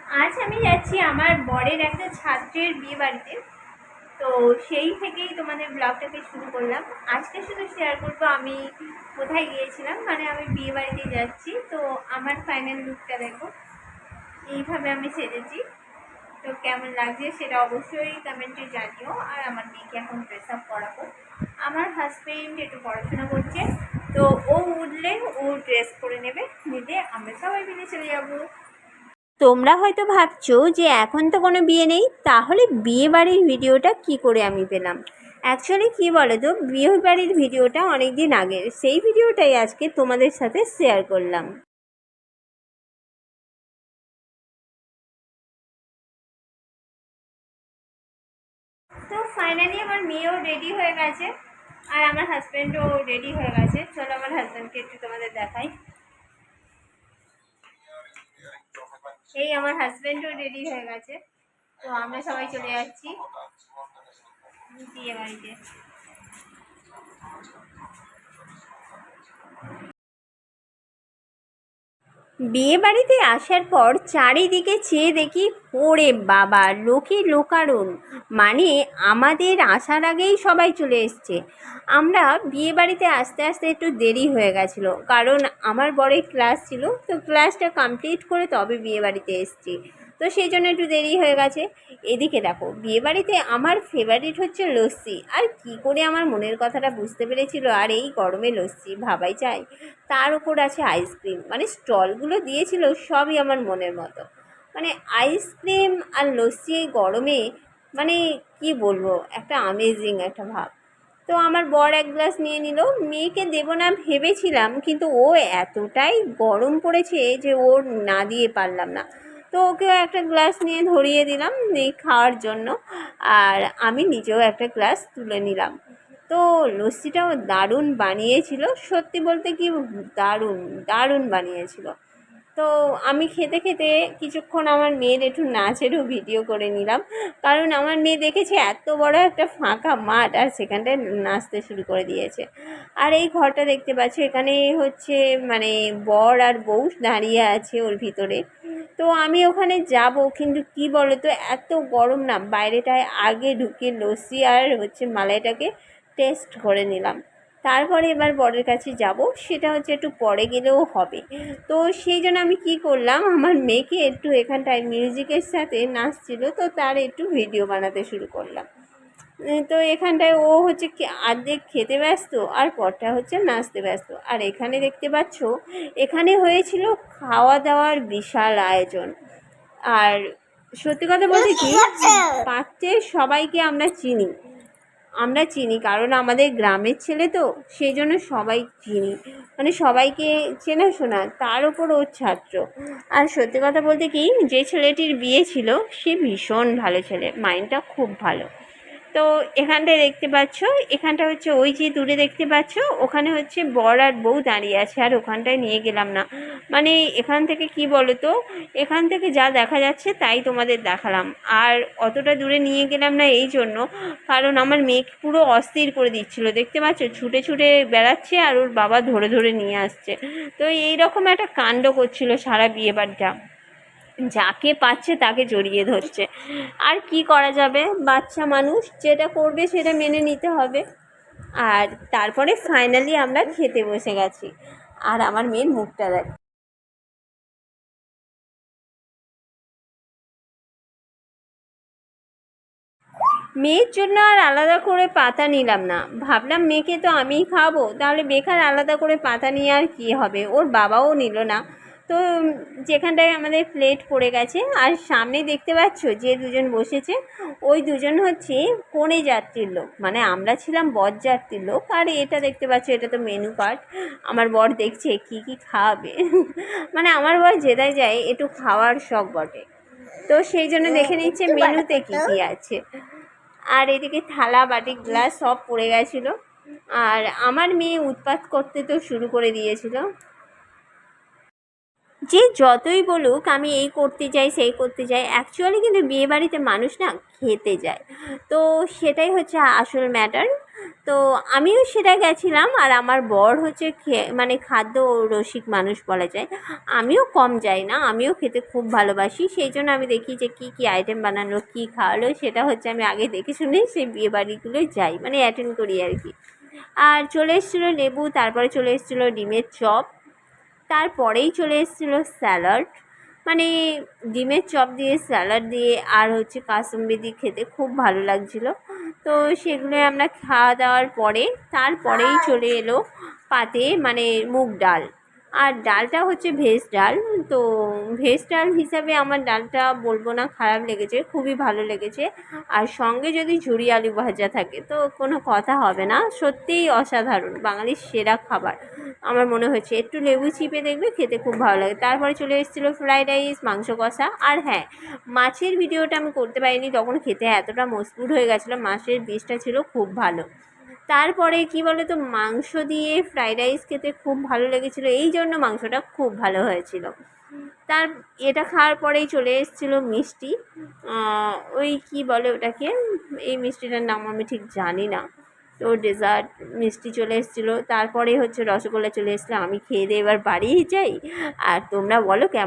আজ আমি যাচ্ছি আমার বরের একটা ছাত্রের বিয়ে বাড়িতে। তো সেই থেকেই তোমাদের ব্লগটাকে শুরু করলাম। আজকে শুধু শেয়ার করবো আমি কোথায় গিয়েছিলাম, মানে আমি বিয়ে বাড়িতে যাচ্ছি। তো আমার ফাইনাল লুকটা দেখো, এইভাবে আমি সেজেছি। তো কেমন লাগছে সেটা অবশ্যই কমেন্টে জানিও। আর আমার মেয়েকে এখন ড্রেস আপ করাবো। আমার হাজবেন্ড একটু পড়াশোনা করছে, তো ও উঠলে ও ড্রেস পরে নেবে, নিলে আমরা সবাই মিলে চলে যাবো। তোমরা হয়তো ভাবছো যে এখন তো কোনো বিয়ে নেই, তাহলে বিয়ে বাড়ির ভিডিওটা কি করে আমি পেলাম। অ্যাকচুয়ালি কী বলো তো, বিয়ে বাড়ির ভিডিওটা অনেক দিন আগের, সেই ভিডিওটাই আজকে তোমাদের সাথে শেয়ার করলাম। তো ফাইনালি আমার মেয়েও রেডি হয়ে গেছে, আর আমার হাজব্যান্ডও রেডি হয়ে গেছে। চলো আমার হাজব্যান্ডকে একটু তোমাদের দেখাই। এই আমার হাজব্যান্ডও রেডি হয়ে গেছে। তো আমরা সবাই চলে যাচ্ছি বিয়ে বাড়িতে। বিয়ে বাড়িতে আসার পর চারিদিকে চেয়ে দেখি, ওরে বাবা, লোকে লোকারণ। মানে আমাদের আসার আগেই সবাই চলে এসছে। আমরা বিয়ে বাড়িতে আসতে আসতে একটু দেরি হয়ে গেছিলো, কারণ আমার বড় ক্লাস ছিল, তো ক্লাসটা কমপ্লিট করে তবে বিয়ে বাড়িতে এসছি। তো সেই জন্য একটু দেরি হয়ে গেছে। এদিকে দেখো, বিয়েবাড়িতে আমার ফেভারিট হচ্ছে লস্যি। আর কি করে আমার মনের কথাটা বুঝতে পেরেছিল, আর এই গরমে লস্যি ভাবাই যায়। তার উপর আছে আইসক্রিম, মানে স্টলগুলো দিয়েছিল সবই আমার মনের মতো। মানে আইসক্রিম আর লস্যি এই গরমে, মানে কি বলবো, একটা আমেজিং একটা ভাব। তো আমার বর এক গ্লাস নিয়ে নিল। মেয়েকে দেবো না ভেবেছিলাম, কিন্তু ও এতটাই গরম পড়েছে যে ওর না দিয়ে পারলাম না। তো ওকেও একটা গ্লাস নিয়ে ধরিয়ে দিলাম এই খাওয়ার জন্য। আর আমি নিজেও একটা গ্লাস তুলে নিলাম। তো লস্যিটাও দারুণ বানিয়েছিল, সত্যি বলতে কি, দারুণ দারুণ বানিয়েছিল। তো আমি খেতে খেতে কিছুক্ষণ আমার মেয়ের একটু নাচেরও ভিডিও করে নিলাম, কারণ আমার মেয়ে দেখেছে এত বড় একটা ফাঁকা মাঠ আর সেখানটায় নাচতে শুরু করে দিয়েছে। আর এই ঘরটা দেখতে পাচ্ছ, এখানে হচ্ছে মানে বর আর বউ দাঁড়িয়ে আছে ওর ভিতরে। তো আমি ওখানে যাব, কিন্তু কি বলো তো, এত গরম না, বাইরেটায় আগে ঢুকে লস্যি আর হচ্ছে মালাইটাকে টেস্ট করে নিলাম। তারপরে এবার বরের কাছে যাব, সেটা হচ্ছে একটু পরে গেলেও হবে। তো সেই জন্য আমি কি করলাম, আমার মেয়েকে একটু এখানটায় মিউজিকের সাথে নাচছিল, তো তার একটু ভিডিও বানাতে শুরু করলাম। তো এখানটায় ও হচ্ছে কি আর্ধেক খেতে ব্যস্ত, আর পরটা হচ্ছে নাচতে ব্যস্ত। আর এখানে দেখতে পাচ্ছ, এখানে হয়েছিল খাওয়া দাওয়ার বিশাল আয়োজন। আর সত্যি কথা বলতে কি, পাত্রের সবাইকে আমরা চিনি, কারণ আমাদের গ্রামের ছেলে তো, সেই জন্য সবাই চিনি, মানে সবাইকে চেনাশোনা। তার ওপর ওর ছাত্র। আর সত্যি কথা বলতে কি, যে ছেলেটির বিয়ে ছিল সে ভীষণ ভালো ছেলে, মাইন্ডটা খুব ভালো। তো এখানটায় দেখতে পাচ্ছ, এখানটা হচ্ছে ওই যে দূরে দেখতে পাচ্ছ, ওখানে হচ্ছে বর আর বউ দাঁড়িয়ে আছে। আর ওখানটায় নিয়ে গেলাম না, মানে এখান থেকে কি বলো তো, এখান থেকে যা দেখা যাচ্ছে তাই তোমাদের দেখালাম। আর অতটা দূরে নিয়ে গেলাম না এই জন্য, কারণ আমার মেয়েকে পুরো অস্থির করে দিচ্ছিলো, দেখতে পাচ্ছ ছুটে ছুটে বেড়াচ্ছে আর ওর বাবা ধরে ধরে নিয়ে আসছে। তো এই রকম একটা কাণ্ড করছিল সারা বিয়ে বাড়িটা, যাকে পাচ্ছে তাকে জড়িয়ে ধরছে। আর কি করা যাবে, বাচ্চা মানুষ, যেটা করবে সেটা মেনে নিতে হবে। আর তারপরে ফাইনালি আমরা খেতে বসে গেছি। আর আমার মেয়ের মুখটা দেখ। মেয়ের জন্য আর আলাদা করে পাতা নিলাম না, ভাবলাম মেয়েকে তো আমিই খাওয়াবো, তাহলে বেকার আলাদা করে পাতা নিয়ে আর কী হবে। ওর বাবাও নিল না। তো যেখানটায় আমাদের প্লেট পড়ে গেছে, আর সামনে দেখতে পাচ্ছ যে দুজন বসেছে, ওই দুজন হচ্ছে কনে যাত্রীর লোক, মানে আমরা ছিলাম বর যাত্রীর লোক। আর এটা দেখতে পাচ্ছ, এটা তো মেনু কার্ড। আমার বর দেখছে কি কি খাওয়াবে মানে আমার বর যেটাই যায় একটু খাওয়ার শখ বটে, তো সেই জন্য দেখে নিচ্ছে মেনুতে কি কি আছে। আর এদিকে থালা বাটি গ্লাস সব পড়ে গেছিলো। আর আমার মেয়ে উৎপাত করতে তো শুরু করে দিয়েছিল। যে যতই বলুক আমি এই করতে চাই সেই করতে চাই, অ্যাকচুয়ালি কিন্তু বিয়েবাড়িতে মানুষ না খেতে যায়, তো সেটাই হচ্ছে আসল ম্যাটার। তো আমিও সেটা গেছিলাম, আর আমার বর হচ্ছে মানে খাদ্য রসিক মানুষ বলা যায়। আমিও কম যাই না, আমিও খেতে খুব ভালোবাসি, সেই জন্য আমি দেখি যে কী কী আইটেম বানানো, কী খাওয়ালো, সেটা হচ্ছে আমি আগে দেখে শুনে সেই বিয়েবাড়িগুলোই যাই, মানে অ্যাটেন্ড করি আর কি। আর চলে এসেছিলো লেবু, তারপরে চলে এসেছিলো ডিমের চপ, তারপরেই চলে এসেছিলো স্যালাড, মানে ডিমের চপ দিয়ে স্যালাড দিয়ে আর হচ্ছে কাসুন্দি দিয়ে খেতে খুব ভালো লাগছিলো। তো সেগুলো আমরা খাওয়া দাওয়ার পরে তারপরেই চলে এলো পাতে মানে মুগ ডাল, আর ডালটা হচ্ছে ভেজ ডাল। তো ভেজ ডাল হিসাবে আমার ডালটা বলবো না খারাপ লেগেছে, খুবই ভালো লেগেছে। আর সঙ্গে যদি ঝুরি আলু ভাজা থাকে তো কোনো কথা হবে না, সত্যিই অসাধারণ, বাঙালির সেরা খাবার আমার মনে হয়েছে। একটু লেবু চিপে দেখবে, খেতে খুব ভালো লাগে। তারপরে চলে এসেছিলো ফ্রাইড রাইস, মাংস কষা, আর হ্যাঁ, মাছের ভিডিওটা আমি করতে পারিনি, তখন খেতে এতটা মজবুত হয়ে গেছিলো, মাছের পিসটা ছিল খুব ভালো। তারপরে কি বলে তো, মাংস দিয়ে ফ্রাইড রাইস খেতে খুব ভালো লেগেছিলো, এই জন্য মাংসটা খুব ভালো হয়েছিল। তার এটা খাওয়ার পরেই চলে এসেছিলো মিষ্টি, ওই কি বলে ওটাকে, এই মিষ্টিটার নাম আমি ঠিক জানি না। তো ডেজার্ট মিষ্টি চলে এসেছিলো, তারপরে হচ্ছে রসগোল্লা চলে এসেছিলো। আমি খেয়ে দিয়ে এবার বাড়িই যাই, আর তোমরা বলো কেমন।